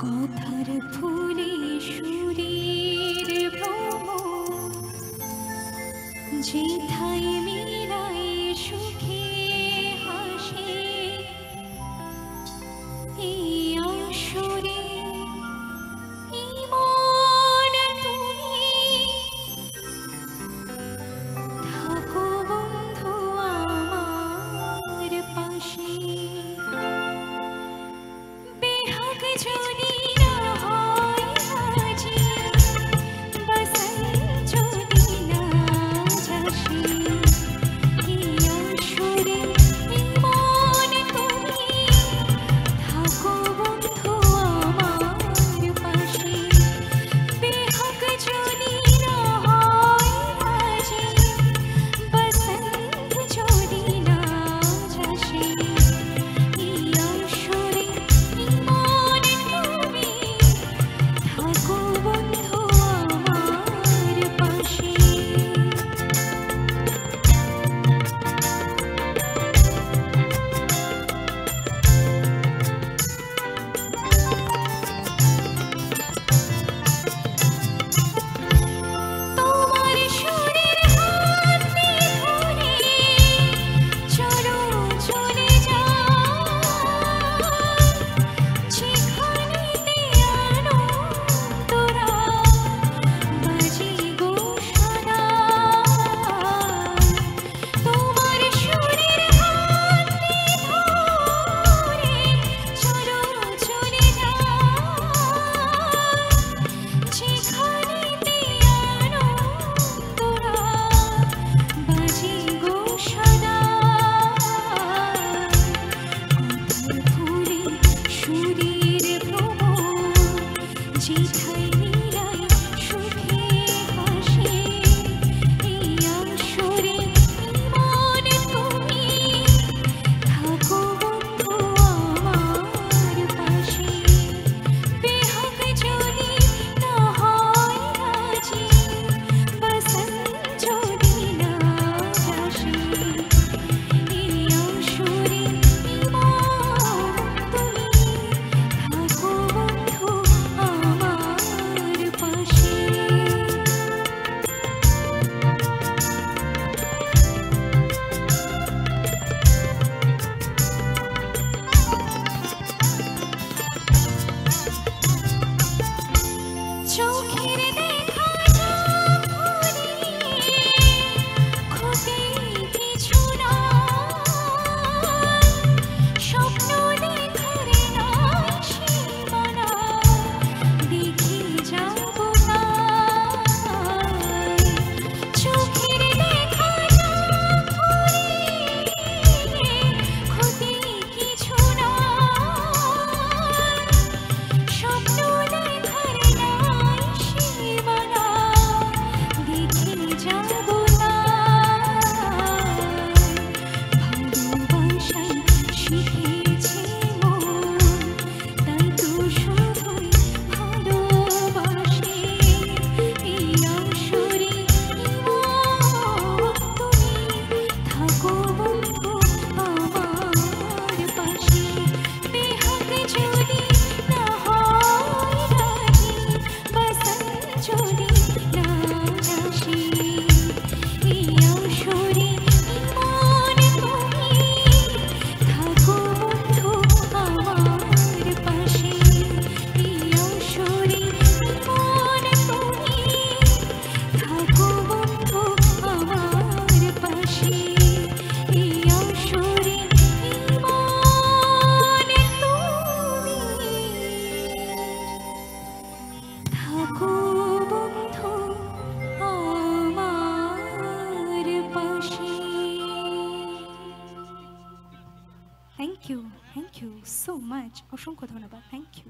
কথার ফুলে সুরের ভ্রম যেথায় মিলায় সুখে হাসে এই আসরে ইমন তুমি থাকো বন্ধু আমার পাশে বেহাগ যদি না হয় আজি বসন্ত যদি না যাসে এই আসরে ইমন তুমি থাকো বন্ধু আমার পাশে বেহাগ যদি না হয় আজি বসন্ত যদি না যাসে এই আসরে ইমন তুমি থাকো বন্ধু আমার পাশে তোমার সুরের হাতে ধরে চলো চলে যাই যেখানেতে আনন্দরা বাজে গো সদা তোমার সুরের হাতে ধরে চলো চলে যাই যেখানেতে আনন্দরা বাজে গো সদা কথার ফুলে সুরের ভ্রম যেথায় মিলায় সুখে হাসে এই আসরে ইমন তুমি থাকো বন্ধু আমার পাশে বেহাগ যদি না হয় আজি বসন্ত যদি না যাসে এই আসরে ইমন তুমি থাকো বন্ধু আমার পাশে চোখের দেখা ফুরিয়ে ক্ষতি কিছু নয় স্বপ্ন দেখার নাই সীমানা দেখে যাব না চোখের দেখা ফুরিয়ে ক্ষতি কিছু নয় স্বপ্ন দেখার নাই সীমানা দেখে যাব না ভালোবাসাই শিখেছে মন তাই তো শুধুই ভালোবাসি এই আসরে ইমন তুমি থাকো বন্ধু আমার পাশে বেহাগ যদি না হয় আজি বসন্ত যদি না যাসে এই আসরে ইমন তুমি থাকো বন্ধু আমার পাশে এই আসরে ইমন তুমি থাকো বন্ধু আমার পাশে এই আসরে ইমন তুমি থাকো বন্ধু আমার পাশে থ্যাংক ইউ সো মাচ অসংখ্য ধন্যবাদ থ্যাংক ইউ